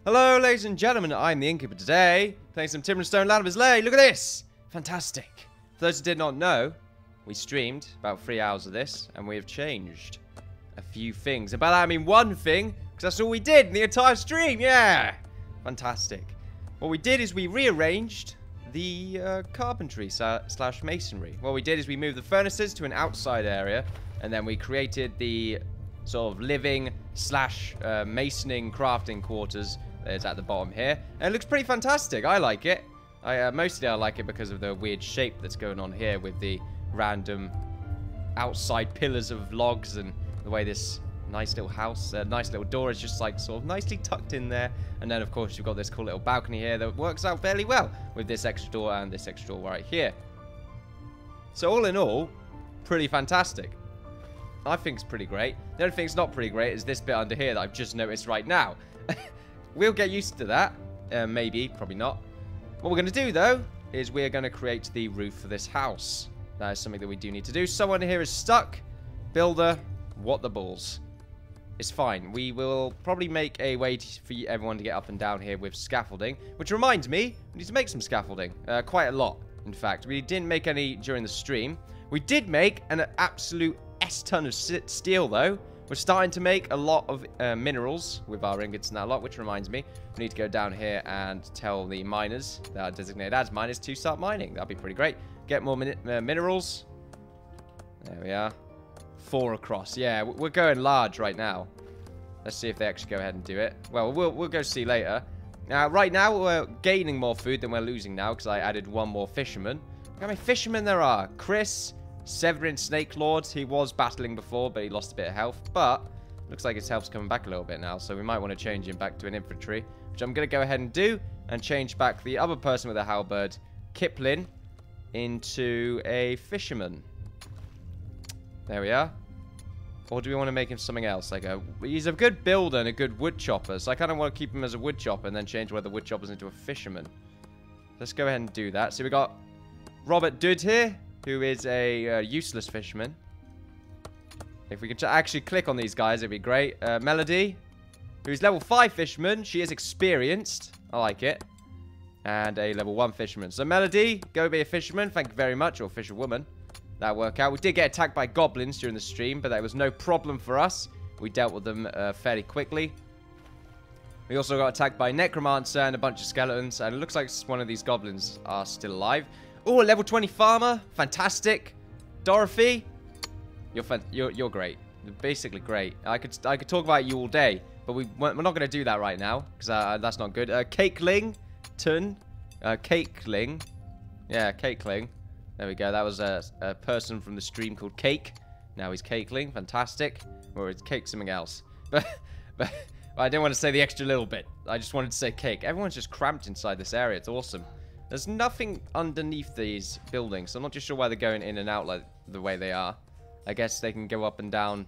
Hello, ladies and gentlemen, I'm the Innkeeper today, playing some Timber and Stone Land of Islay. Look at this! Fantastic. For those who did not know, we streamed about 3 hours of this, and we have changed a few things. And by that I mean one thing, because that's all we did in the entire stream, yeah! Fantastic. What we did is we rearranged the carpentry slash masonry. What we did is we moved the furnaces to an outside area, and then we created the sort of living slash masoning crafting quarters that's at the bottom here. And it looks pretty fantastic. I like it. Mostly I like it because of the weird shape that's going on here with the random outside pillars of logs and the way this nice little house, nice little door is just like sort of nicely tucked in there. And then of course you've got this cool little balcony here that works out fairly well with this extra door and this extra door right here. So all in all, pretty fantastic. I think it's pretty great. The only thing that's not pretty great is this bit under here that I've just noticed right now. We'll get used to that. Maybe, probably not. What we're going to do, though, is we're going to create the roof for this house. That is something that we do need to do. Someone here is stuck. Builder, what the balls. It's fine. We will probably make a way for everyone to get up and down here with scaffolding. Which reminds me, we need to make some scaffolding. Quite a lot, in fact. We didn't make any during the stream. We did make an absolute S-ton of steel, though. We're starting to make a lot of minerals with our ingots and that lot, which reminds me, we need to go down here and tell the miners that are designated as miners to start mining. That'd be pretty great. Get more minerals. There we are. 4 across. Yeah, we're going large right now. Let's see if they actually go ahead and do it. Well, we'll go see later. Now, right now, we're gaining more food than we're losing now because I added 1 more fisherman. Look how many fishermen there are. Chris, Severin Snake Lord. He was battling before, but he lost a bit of health. But looks like his health's coming back a little bit now, so we might want to change him back to an infantry, which I'm going to go ahead and do, and change back the other person with a halberd, Kipling, into a fisherman. There we are. Or do we want to make him something else? He's a good builder and a good wood chopper, so I kind of want to keep him as a wood chopper and then change one of the wood choppers into a fisherman. Let's go ahead and do that. So we got Robert Dudd here, who is a useless fisherman. If we could actually click on these guys, it'd be great. Melody, who's level 5 fisherman. She is experienced. I like it. And a level 1 fisherman. So Melody, go be a fisherman. Thank you very much. Or fisherwoman. That'll work out. We did get attacked by goblins during the stream, but that was no problem for us. We dealt with them fairly quickly. We also got attacked by necromancer and a bunch of skeletons. And it looks like one of these goblins are still alive. Oh, a level 20 farmer. Fantastic. Dorothy, you're great. You're basically great. I could talk about you all day, but we're not going to do that right now because that's not good. Cakeling, Cakeling. Yeah, Cakeling. There we go. That was a person from the stream called Cake. Now he's Cakeling. Fantastic. Or it's Cake something else. But I didn't want to say the extra little bit. I just wanted to say Cake. Everyone's just cramped inside this area. It's awesome. There's nothing underneath these buildings, so I'm not too sure why they're going in and out like the way they are. I guess they can go up and down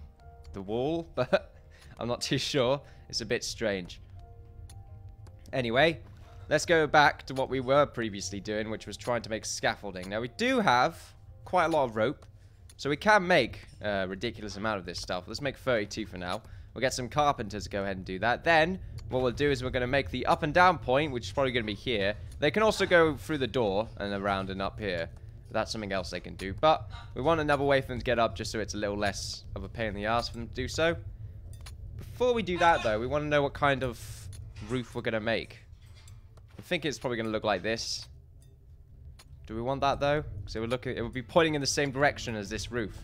the wall, but I'm not too sure. It's a bit strange. Anyway, let's go back to what we were previously doing, which was trying to make scaffolding. Now, we do have quite a lot of rope, so we can make a ridiculous amount of this stuff. Let's make 32 for now. We'll get some carpenters to go ahead and do that. Then, what we'll do is we're going to make the up and down point, which is probably going to be here. They can also go through the door and around and up here. That's something else they can do. But we want another way for them to get up just so it's a little less of a pain in the ass for them to do so. Before we do that, though, we want to know what kind of roof we're going to make. I think it's probably going to look like this. Do we want that, though? Because it would be pointing in the same direction as this roof.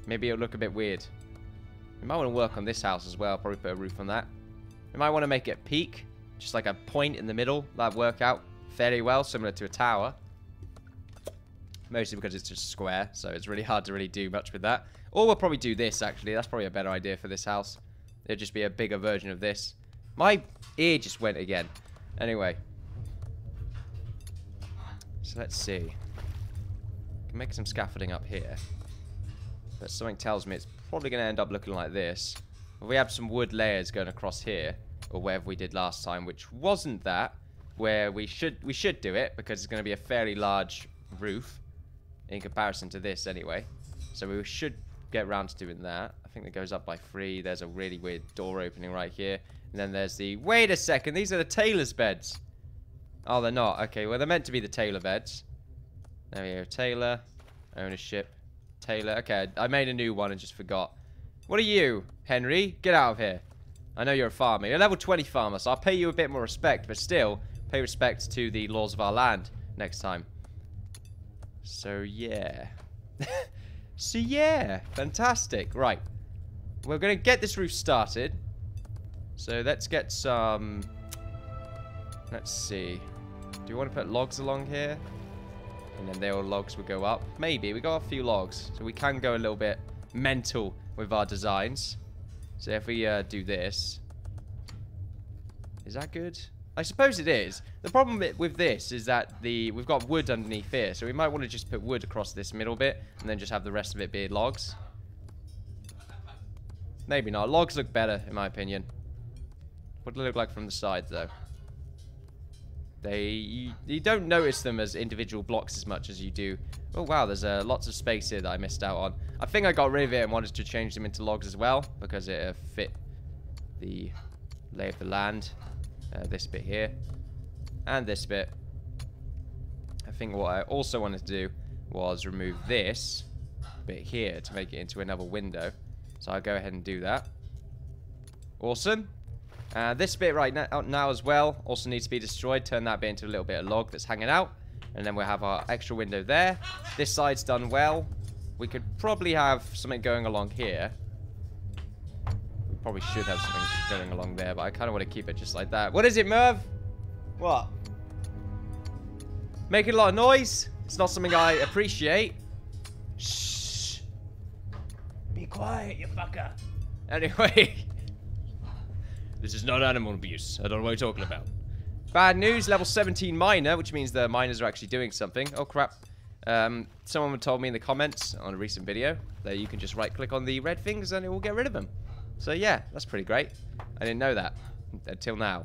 Maybe it'll look a bit weird. We might want to work on this house as well. Probably put a roof on that. We might want to make it peak. Just like a point in the middle. That'd work out fairly well. Similar to a tower. Mostly because it's just square. So it's really hard to really do much with that. Or we'll probably do this, actually. That's probably a better idea for this house. It'd just be a bigger version of this. My ear just went again. Anyway. So let's see. I can make some scaffolding up here. But something tells me it's probably going to end up looking like this. If we have some wood layers going across here, or wherever we did last time, which wasn't that, where we should do it, because it's going to be a fairly large roof in comparison to this anyway. So we should get around to doing that. I think it goes up by 3. There's a really weird door opening right here. And then there's the... Wait a second. These are the tailor's beds. Oh, they're not. Okay, well, they're meant to be the tailor beds. There we go. Tailor. Ownership. Tailor. Okay, I made a new one and just forgot. What are you, Henry? Get out of here. I know you're a farmer. You're a level 20 farmer, so I'll pay you a bit more respect. But still, pay respect to the laws of our land next time. So, yeah. So, yeah. Fantastic. Right. We're going to get this roof started. So, let's get some... Let's see. Do you want to put logs along here? And then their logs will go up. Maybe. We got a few logs. So, we can go a little bit mental with our designs. So, if we do this... Is that good? I suppose it is. The problem with this is that we've got wood underneath here, so we might want to just put wood across this middle bit, and then just have the rest of it be logs. Maybe not. Logs look better, in my opinion. What do they look like from the side, though? You don't notice them as individual blocks as much as you do. Oh, wow, there's lots of space here that I missed out on. I think I got rid of it and wanted to change them into logs as well, because it fit the lay of the land. This bit here. And this bit. I think what I also wanted to do was remove this bit here to make it into another window. So I'll go ahead and do that. Awesome. This bit right now as well also needs to be destroyed. Turn that bit into a little bit of log that's hanging out. And then we'll have our extra window there. This side's done well. We could probably have something going along here. Probably should have something going along there, but I kind of want to keep it just like that. What is it, Merv? What? Making a lot of noise? It's not something I appreciate. Shh. Be quiet, you fucker. Anyway. This is not animal abuse. I don't know what you're talking about. Bad news, level 17 miner, which means the miners are actually doing something. Oh, crap. Someone told me in the comments on a recent video that you can just right-click on the red things and it will get rid of them. So, yeah, that's pretty great. I didn't know that until now.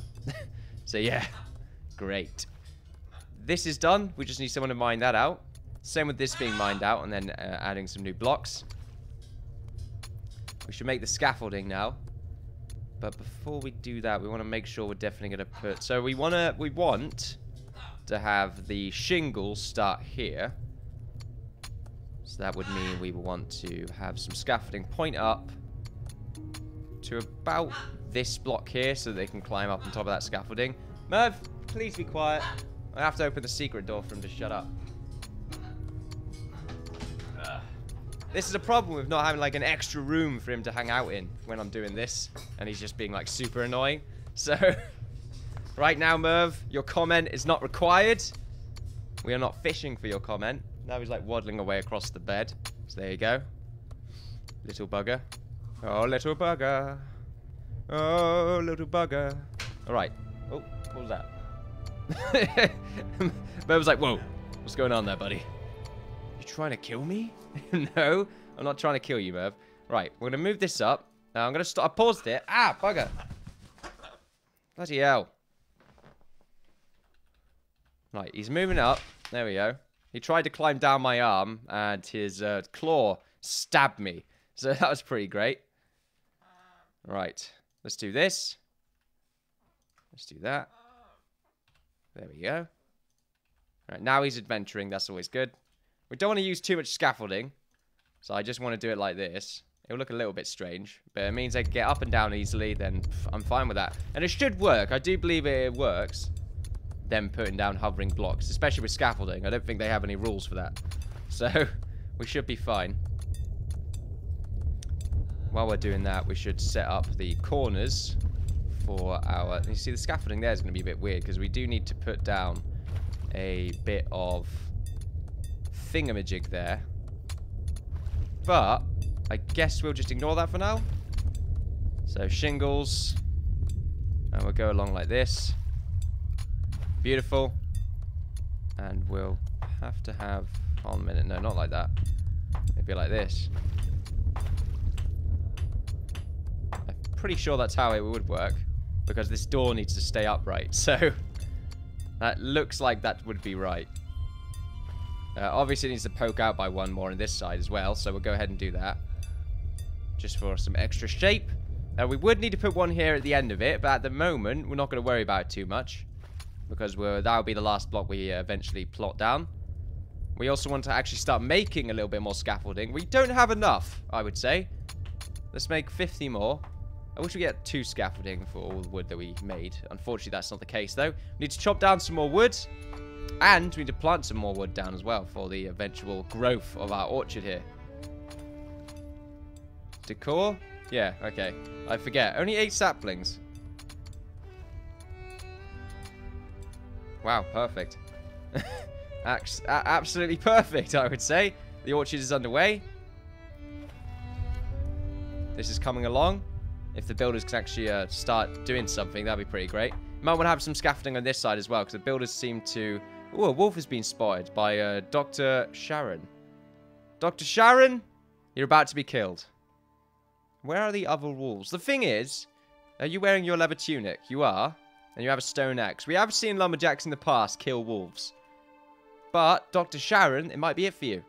So, yeah, great. This is done. We just need someone to mine that out. Same with this being mined out and then adding some new blocks. We should make the scaffolding now. But before we do that, we want to make sure we're definitely going to put... So, we want to have the shingles start here. So, that would mean we want to have some scaffolding point up to about this block here so they can climb up on top of that scaffolding. Merv, please be quiet. I have to open the secret door for him to shut up. This is a problem with not having like an extra room for him to hang out in when I'm doing this, and he's just being like super annoying. So right now, Merv, your comment is not required. We are not fishing for your comment. Now he's like waddling away across the bed. So there you go. Little bugger. Oh, little bugger. Oh, little bugger. Alright. Oh, what was that? Merv was like, whoa. What's going on there, buddy? You trying to kill me? No, I'm not trying to kill you, Merv. Right, we're going to move this up. Now, I'm going to stop. I paused it. Ah, bugger. Bloody hell. Right, he's moving up. There we go. He tried to climb down my arm, and his claw stabbed me. So that was pretty great. Right, let's do this. Let's do that. There we go. Right, now he's adventuring. That's always good. We don't want to use too much scaffolding. So I just want to do it like this. It'll look a little bit strange. But it means I can get up and down easily. Then I'm fine with that. And it should work. I do believe it works. Them putting down hovering blocks. Especially with scaffolding. I don't think they have any rules for that. So we should be fine. While we're doing that, we should set up the corners for our... You see, the scaffolding there is going to be a bit weird because we do need to put down a bit of thingamajig there. But I guess we'll just ignore that for now. So shingles. And we'll go along like this. Beautiful. And we'll have to have... Hold on a minute. No, not like that. Maybe like this. Pretty sure that's how it would work because this door needs to stay upright, so that looks like that would be right. Obviously it needs to poke out by one more on this side as well, so we'll go ahead and do that just for some extra shape. We would need to put one here at the end of it, but at the moment, we're not going to worry about it too much. Because that'll be the last block we eventually plot down. We also want to actually start making a little bit more scaffolding. We don't have enough, I would say. Let's make 50 more. I wish we get 2 scaffolding for all the wood that we made. Unfortunately, that's not the case, though. We need to chop down some more wood. And we need to plant some more wood down as well for the eventual growth of our orchard here. Decor? Yeah, okay. I forget. Only 8 saplings. Wow, perfect. Absolutely perfect, I would say. The orchard is underway. This is coming along. If the builders can actually start doing something, that'd be pretty great. Might want to have some scaffolding on this side as well, because the builders seem to... Ooh, a wolf has been spotted by Dr. Sharon. Dr. Sharon, you're about to be killed. Where are the other wolves? The thing is, are you wearing your leather tunic? You are. And you have a stone axe. We have seen lumberjacks in the past kill wolves. But, Dr. Sharon, it might be it for you.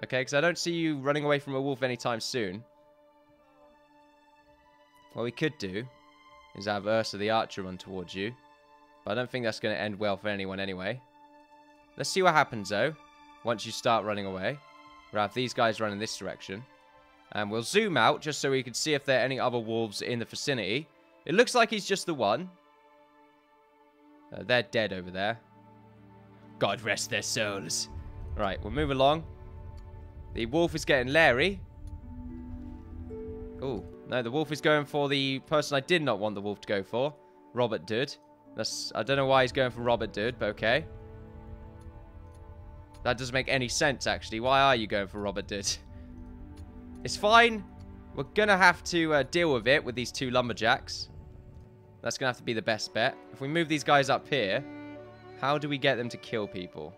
Okay, because I don't see you running away from a wolf anytime soon. What we could do is have Ursa the archer run towards you. But I don't think that's going to end well for anyone anyway. Let's see what happens, though, once you start running away. We'll have these guys run in this direction. And we'll zoom out just so we can see if there are any other wolves in the vicinity. It looks like he's just the one. They're dead over there. God rest their souls. Right, we'll move along. The wolf is getting leery. Oh, no, the wolf is going for the person I did not want the wolf to go for. Robert Dude. I don't know why he's going for Robert Dude, but okay. That doesn't make any sense, actually. Why are you going for Robert Dude? It's fine. We're going to have to deal with it with these 2 lumberjacks. That's going to have to be the best bet. If we move these guys up here, how do we get them to kill people?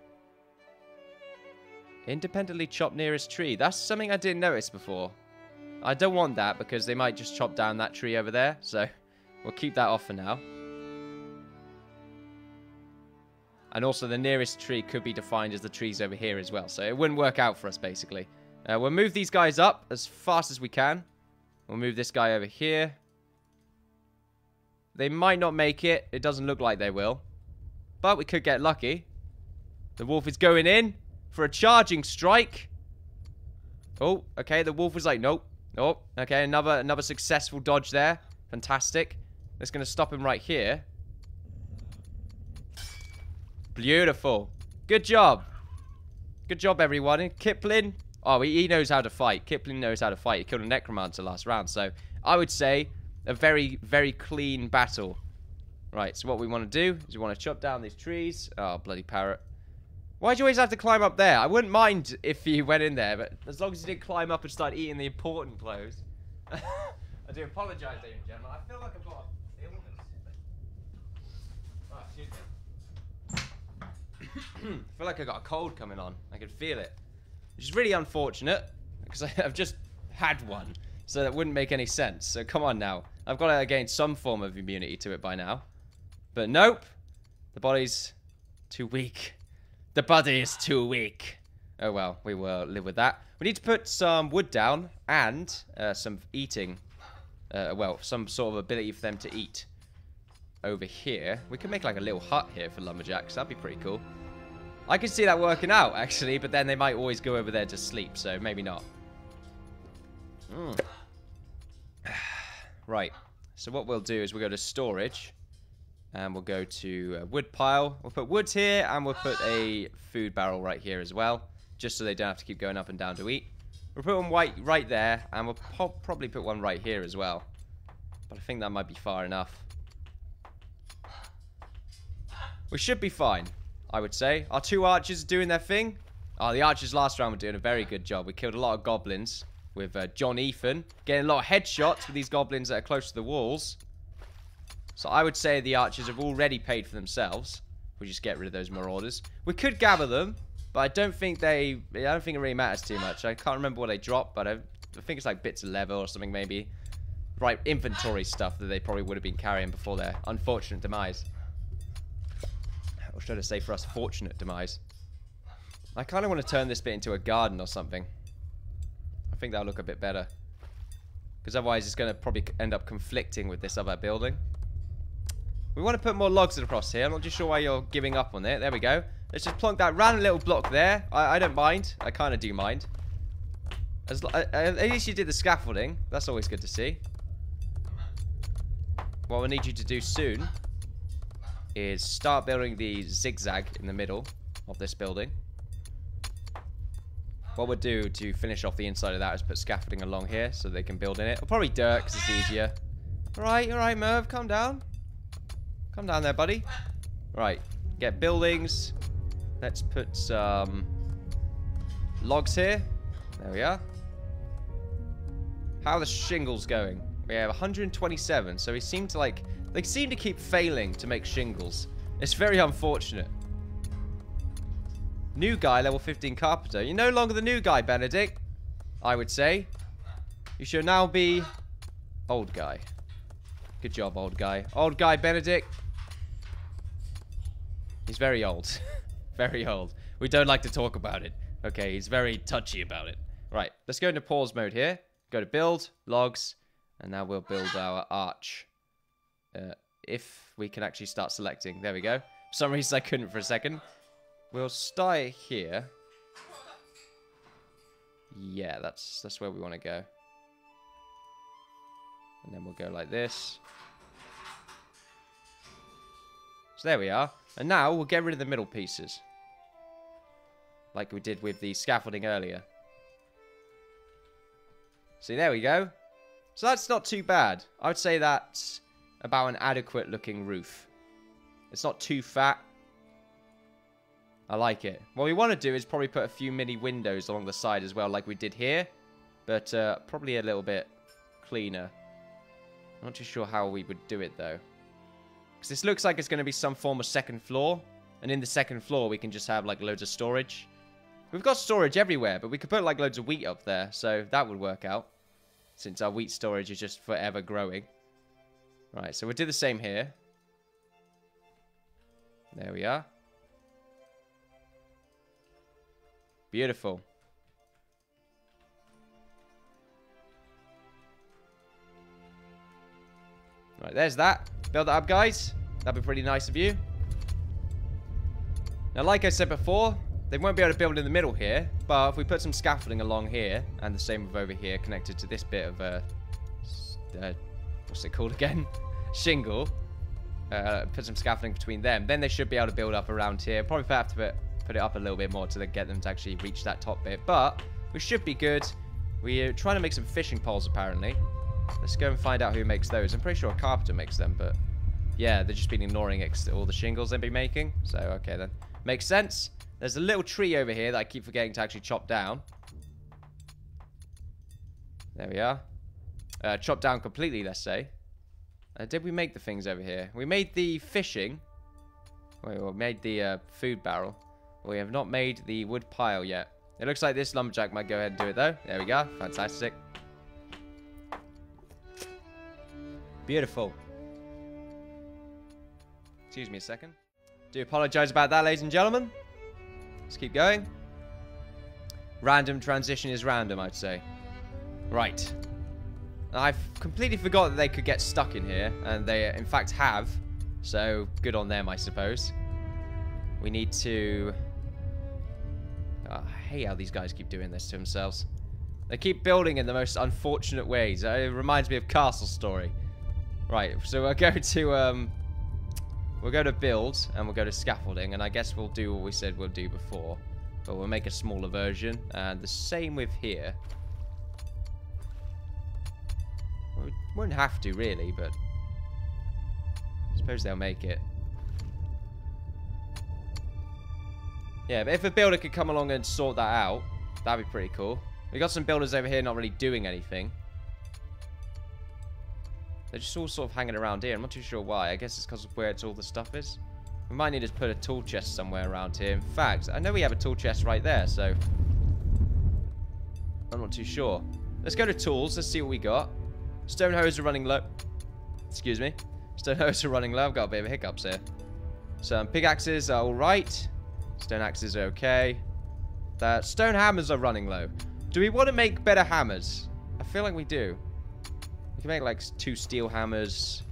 Independently chop nearest tree. That's something I didn't notice before. I don't want that because they might just chop down that tree over there. So we'll keep that off for now. And also the nearest tree could be defined as the trees over here as well. So it wouldn't work out for us, basically. We'll move these guys up as fast as we can. We'll move this guy over here. They might not make it. It doesn't look like they will. But we could get lucky. The wolf is going in for a charging strike. Oh, okay. The wolf was like, nope. Oh, okay. Another successful dodge there. Fantastic. That's going to stop him right here. Beautiful. Good job. Good job, everyone. And Kipling. Oh, he knows how to fight. Kipling knows how to fight. He killed a necromancer last round. So, I would say a very, very clean battle. Right, so what we want to do is we want to chop down these trees. Oh, bloody parrot. Why'd you always have to climb up there? I wouldn't mind if you went in there, but as long as you didn't climb up and start eating the important clothes. I do apologize, ladies and gentlemen. I feel like I've got an illness. Oh, excuse me. I feel like I got a cold coming on. I can feel it. Which is really unfortunate, because I've just had one. So that wouldn't make any sense. So come on now. I've got to gain some form of immunity to it by now. But nope. The body's too weak. The body is too weak. Oh well, we will live with that. We need to put some wood down and some eating. Well, some sort of ability for them to eat. Over here. We can make like a little hut here for lumberjacks. That'd be pretty cool. I can see that working out, actually. But then they might always go over there to sleep. So maybe not. Right. So what we'll do is we'll go to storage. And we'll go to wood pile. We'll put wood here, and we'll put a food barrel right here as well. Just so they don't have to keep going up and down to eat. We'll put one right there, and we'll probably put one right here as well. But I think that might be far enough. We should be fine, I would say. Our 2 archers are doing their thing. Oh, the archers last round were doing a very good job. We killed a lot of goblins with John Ethan. Getting a lot of headshots with these goblins that are close to the walls. So I would say the archers have already paid for themselves. We just get rid of those marauders. We could gather them, but I don't think it really matters too much. I can't remember what they dropped, but I think it's like bits of leather or something maybe. Right, inventory stuff that they probably would have been carrying before their unfortunate demise. Or should I say for us, fortunate demise. I kind of want to turn this bit into a garden or something. I think that'll look a bit better. Because otherwise it's going to probably end up conflicting with this other building. We want to put more logs across here. I'm not too sure why you're giving up on it. There we go. Let's just plonk that random little block there. I don't mind. I kind of do mind. At least you did the scaffolding. That's always good to see. What we'll need you to do soon is start building the zigzag in the middle of this building. What we'll do to finish off the inside of that is put scaffolding along here so they can build in it. Or probably dirt because it's easier. Alright, Merv, calm down. Calm down there, buddy. Right, get buildings. Let's put some logs here. There we are. How are the shingles going? We have 127, so they seem to keep failing to make shingles. It's very unfortunate. New guy, level 15 carpenter. You're no longer the new guy, Benedict. I would say. You should now be old guy. Good job, old guy. Old guy, Benedict. He's very old. Very old. We don't like to talk about it. Okay, he's very touchy about it. Right, let's go into pause mode here. Go to build, logs, and now we'll build our arch. If we can actually start selecting. There we go. For some reason I couldn't for a second. We'll start here. Yeah, that's where we want to go. And then we'll go like this. So there we are. And now we'll get rid of the middle pieces. Like we did with the scaffolding earlier. See, there we go. So that's not too bad. I would say that's about an adequate looking roof. It's not too fat. I like it. What we want to do is probably put a few mini windows along the side as well, like we did here. But probably a little bit cleaner. I'm not too sure how we would do it, though. Because this looks like it's going to be some form of second floor. And in the second floor, we can just have, like, loads of storage. We've got storage everywhere, but we could put, like, loads of wheat up there. So that would work out. Since our wheat storage is just forever growing. Right, so we'll do the same here. There we are. Beautiful. Right, there's that. Build that up, guys. That'd be pretty nice of you. Now, like I said before, they won't be able to build in the middle here, but if we put some scaffolding along here, and the same with over here, connected to this bit of, what's it called again? Shingle. Put some scaffolding between them, then they should be able to build up around here. Probably have to put it up a little bit more to get them to actually reach that top bit, but we should be good. We're trying to make some fishing poles, apparently. Let's go and find out who makes those. I'm pretty sure a carpenter makes them, but yeah, they've just been ignoring all the shingles they've been making. So, okay then. Makes sense. There's a little tree over here that I keep forgetting to actually chop down. There we are. Chop down completely, let's say. Did we make the things over here? We made the fishing. We made the food barrel. We have not made the wood pile yet. It looks like this lumberjack might go ahead and do it, though. There we go. Fantastic. Beautiful. Excuse me a second. Do apologize about that, ladies and gentlemen. Let's keep going. Random transition is random, I'd say. Right. I've completely forgot that they could get stuck in here, and they, in fact, have. So, good on them, I suppose. We need to... Oh, I hate how these guys keep doing this to themselves. They keep building in the most unfortunate ways. It reminds me of Castle Story. Right, so we'll go to... We'll go to build, and we'll go to scaffolding, and I guess we'll do what we said we'll do before. But we'll make a smaller version, and the same with here. We wouldn't have to, really, but... I suppose they'll make it. Yeah, but if a builder could come along and sort that out, that'd be pretty cool. We got some builders over here not really doing anything. They're just all sort of hanging around here. I'm not too sure why. I guess it's because of where all the stuff is. We might need to put a tool chest somewhere around here. In fact, I know we have a tool chest right there, so... I'm not too sure. Let's go to tools. Let's see what we got. Stone hoes are running low. Excuse me. Stone hoes are running low. I've got a bit of hiccups here. Some pickaxes are alright. Stone axes are okay. The stone hammers are running low. Do we want to make better hammers? I feel like we do. We can make like 2 steel hammers,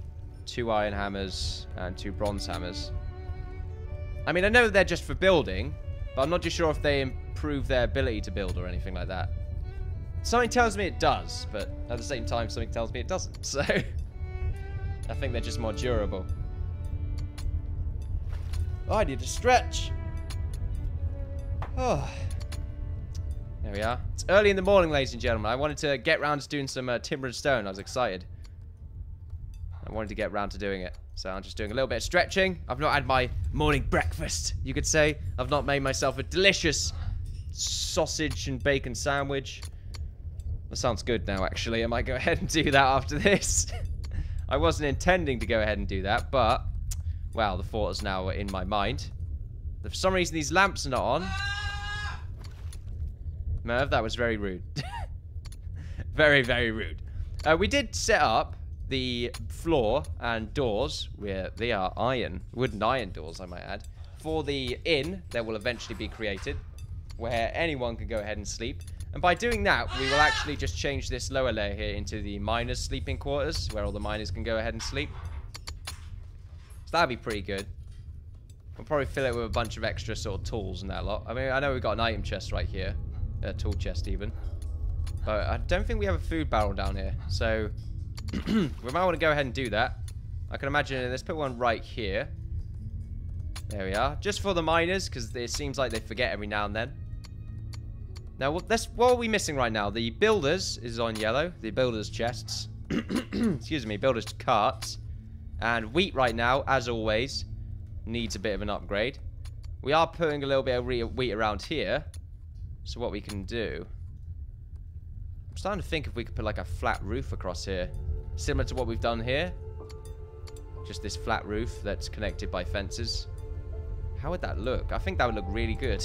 2 iron hammers, and 2 bronze hammers. I mean, I know they're just for building, but I'm not too sure if they improve their ability to build or anything like that. Something tells me it does, but at the same time, something tells me it doesn't. So, I think they're just more durable. Oh, I need to stretch. Oh. There we are. It's early in the morning, ladies and gentlemen. I wanted to get round to doing some timber and stone. I was excited. I wanted to get round to doing it. So I'm just doing a little bit of stretching. I've not had my morning breakfast, you could say. I've not made myself a delicious sausage and bacon sandwich. That sounds good now, actually. I might go ahead and do that after this. I wasn't intending to go ahead and do that, but... well, the thought is now in my mind. For some reason, these lamps are not on. Merv, that was very rude. Very, very rude. We did set up the floor and doors, where they are iron, wooden iron doors, I might add, for the inn that will eventually be created, where anyone can go ahead and sleep. And by doing that, we will actually just change this lower layer here into the miners' sleeping quarters, where all the miners can go ahead and sleep. So that'd be pretty good. We'll probably fill it with a bunch of extra sort of tools and that lot. I mean, I know we've got an item chest right here. A tool chest even. But I don't think we have a food barrel down here. So, we might want to go ahead and do that. I can imagine, let's put one right here. There we are. Just for the miners, because it seems like they forget every now and then. Now, what are we missing right now? The builders is on yellow. The builders' chests. Excuse me, builders' carts. And wheat right now, as always, needs a bit of an upgrade. We are putting a little bit of wheat around here. So what we can do... I'm starting to think if we could put like a flat roof across here. Similar to what we've done here. Just this flat roof that's connected by fences. How would that look? I think that would look really good.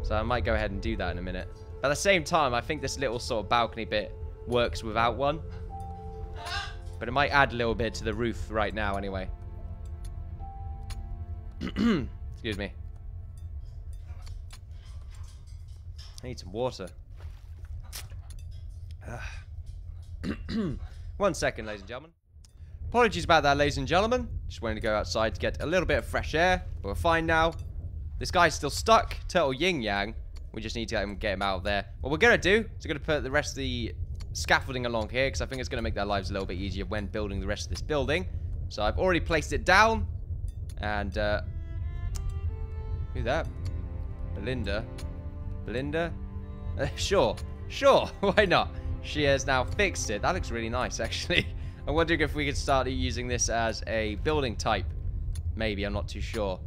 So I might go ahead and do that in a minute. But at the same time, I think this little sort of balcony bit works without one. But it might add a little bit to the roof right now anyway. Excuse me. I need some water. 1 second, ladies and gentlemen. Apologies about that, ladies and gentlemen. Just wanted to go outside to get a little bit of fresh air. But we're fine now. This guy's still stuck. Turtle yin yang. We just need to get him out of there. What we're going to do is we're going to put the rest of the scaffolding along here, because I think it's going to make their lives a little bit easier when building the rest of this building. So I've already placed it down. And, who's that? Belinda. Belinda? Sure. Sure. Why not? She has now fixed it. That looks really nice, actually. I'm wondering if we could start using this as a building type. Maybe. I'm not too sure.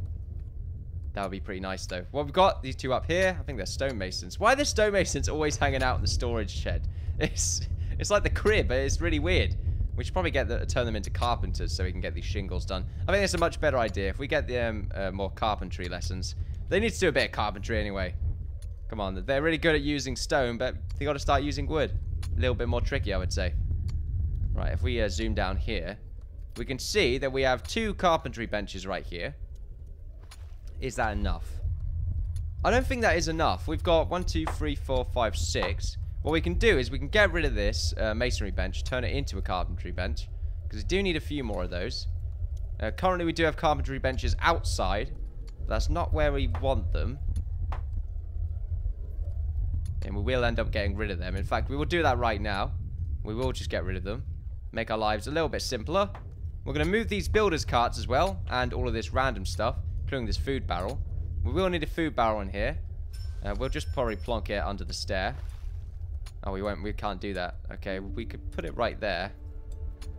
That would be pretty nice, though. Well, we've got these two up here. I think they're stonemasons. Why are the stonemasons always hanging out in the storage shed? It's like the crib, but it's really weird. We should probably turn them into carpenters so we can get these shingles done. I think it's a much better idea. If we get them more carpentry lessons. They need to do a bit of carpentry anyway. Come on. They're really good at using stone, but they got to start using wood. A little bit more tricky, I would say. Right, if we zoom down here, we can see that we have 2 carpentry benches right here. Is that enough? I don't think that is enough. We've got 1, 2, 3, 4, 5, 6. What we can do is we can get rid of this masonry bench, turn it into a carpentry bench, because we do need a few more of those. Currently, we do have carpentry benches outside. But that's not where we want them. And we will end up getting rid of them. In fact, we will do that right now. We will just get rid of them. Make our lives a little bit simpler. We're going to move these builders' carts as well, and all of this random stuff, including this food barrel. We will need a food barrel in here. We'll just probably plonk it under the stair. Oh, we won't. We can't do that. Okay, we could put it right there.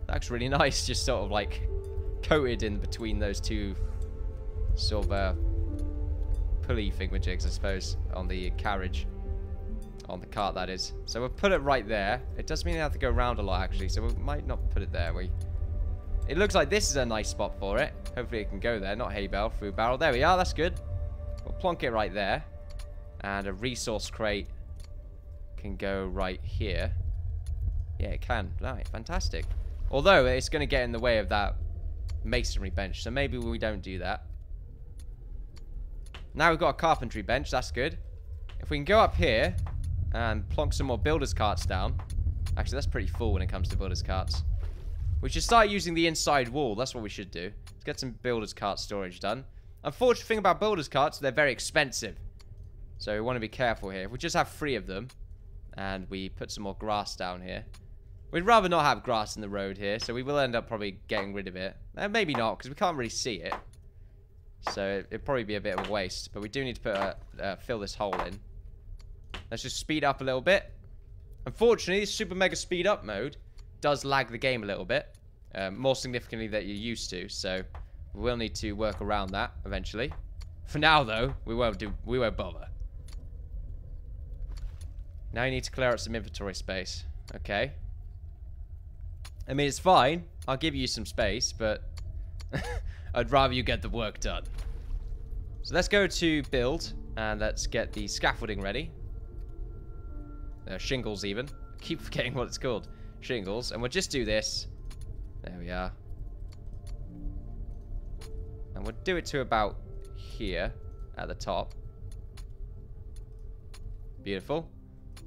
That looks really nice, just sort of like coated in between those 2 sort of pulley thingamajigs, I suppose, on the carriage. On the cart, that is. So we'll put it right there. It does mean we have to go around a lot, actually, so we might not put it there. It looks like this is a nice spot for it. Hopefully it can go there. Not hay bale, food barrel. There we are. That's good. We'll plonk it right there. And a resource crate can go right here. Yeah, it can. Right, fantastic. Although, it's going to get in the way of that masonry bench, so maybe we don't do that. Now we've got a carpentry bench. That's good. If we can go up here and plonk some more builders' carts down, Actually, that's pretty full when it comes to builder's carts. We should start using the inside wall. That's what we should do. Let's get some builder's cart storage done. Unfortunate thing about builder's carts, they're very expensive. So we want to be careful here. If we just have 3 of them, and we put some more grass down here. We'd rather not have grass in the road here, so we will end up probably getting rid of it. Maybe not, because we can't really see it. So it'd probably be a bit of a waste. But we do need to put fill this hole in. Let's just speed up a little bit. Unfortunately, this super mega speed up mode does lag the game a little bit. More significantly than you're used to. So we will need to work around that eventually. For now, though, we won't bother. Now you need to clear out some inventory space. Okay. I mean, it's fine. I'll give you some space, but I'd rather you get the work done. So let's go to build, and let's get the scaffolding ready. Shingles even. Keep forgetting what it's called. Shingles. And we'll just do this. There we are. And we'll do it to about here at the top. Beautiful.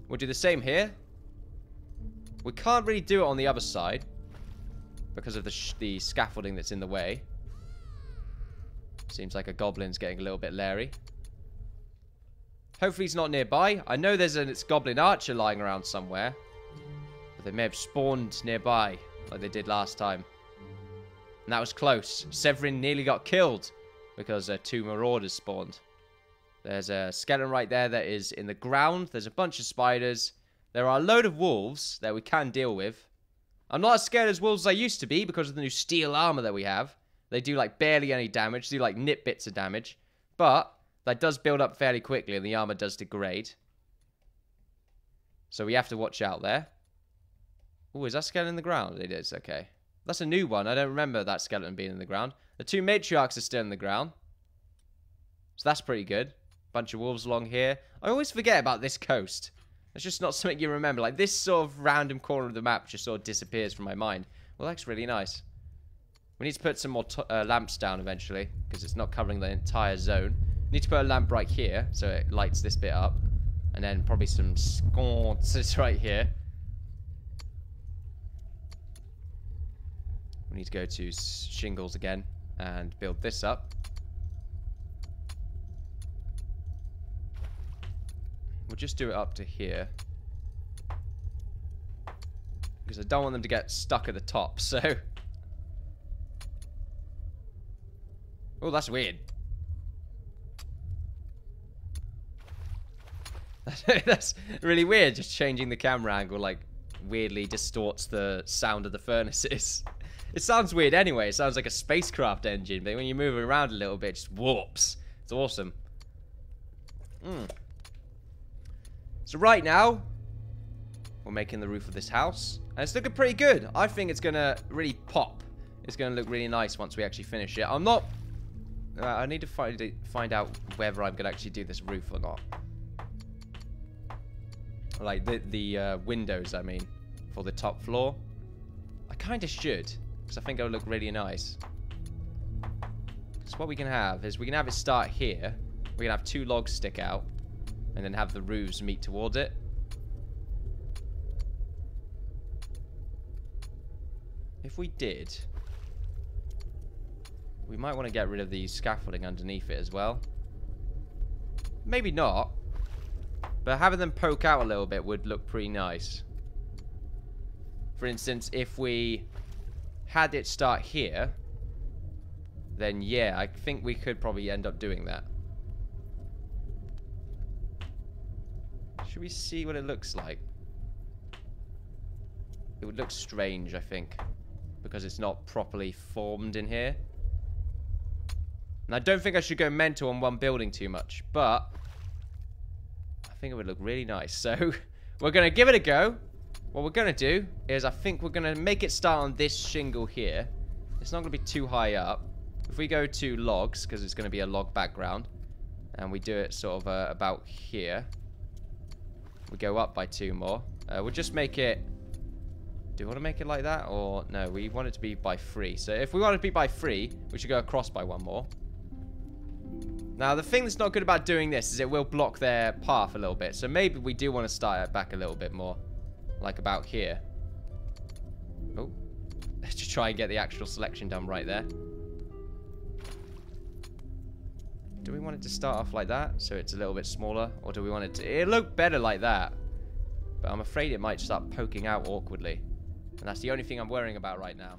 We'll do the same here. We can't really do it on the other side because of the scaffolding that's in the way. Seems like a goblin's getting a little bit leery. Hopefully he's not nearby. I know there's a goblin archer lying around somewhere. But they may have spawned nearby like they did last time. And that was close. Severin nearly got killed because 2 marauders spawned. There's a skeleton right there that is in the ground. There's a bunch of spiders. There are a load of wolves that we can deal with. I'm not as scared as wolves as I used to be because of the new steel armor that we have. They do like barely any damage. They do like nip bits of damage. But that does build up fairly quickly and the armor does degrade. So we have to watch out there. Oh, is that skeleton in the ground? It is, okay. That's a new one. I don't remember that skeleton being in the ground. The 2 matriarchs are still in the ground. So that's pretty good. Bunch of wolves along here. I always forget about this coast. It's just not something you remember. Like, this sort of random corner of the map just sort of disappears from my mind. Well, that's really nice. We need to put some more lamps down eventually, because it's not covering the entire zone. We need to put a lamp right here, so it lights this bit up. And then probably some sconces right here. We need to go to shingles again and build this up. We'll just do it up to here. Because I don't want them to get stuck at the top, so... Oh, that's weird. That's really weird, just changing the camera angle, like, weirdly distorts the sound of the furnaces. It sounds weird anyway, it sounds like a spacecraft engine, but when you move it around a little bit, it just warps. It's awesome. So right now, we're making the roof of this house, and it's looking pretty good. I think it's gonna really pop. It's gonna look really nice once we actually finish it. I'm not... I need to find out whether I'm gonna actually do this roof or not. Like the windows, I mean, for the top floor. I kind of should, because I think it'll look really nice. So what we can have is we can have it start here. We can have 2 logs stick out, and then have the roofs meet towards it. If we did, we might want to get rid of the scaffolding underneath it as well. Maybe not. But having them poke out a little bit would look pretty nice. For instance, if we had it start here, then yeah, I think we could probably end up doing that. Should we see what it looks like? It would look strange, I think, because it's not properly formed in here. And I don't think I should go mental on one building too much, but I think it would look really nice. So we're going to give it a go. What we're going to do is I think we're going to make it start on this shingle here. It's not going to be too high up. If we go to logs, because it's going to be a log background, and we do it sort of about here. We go up by 2 more. We'll just make it... Do we want to make it like that? Or no, we want it to be by 3. So if we want it to be by 3, we should go across by 1 more. Now, the thing that's not good about doing this is it will block their path a little bit. So maybe we do want to start it back a little bit more. like about here. Oh, let's just try and get the actual selection done right there. Do we want it to start off like that, so it's a little bit smaller? Or do we want it to... It'll look better like that. But I'm afraid it might start poking out awkwardly. And that's the only thing I'm worrying about right now.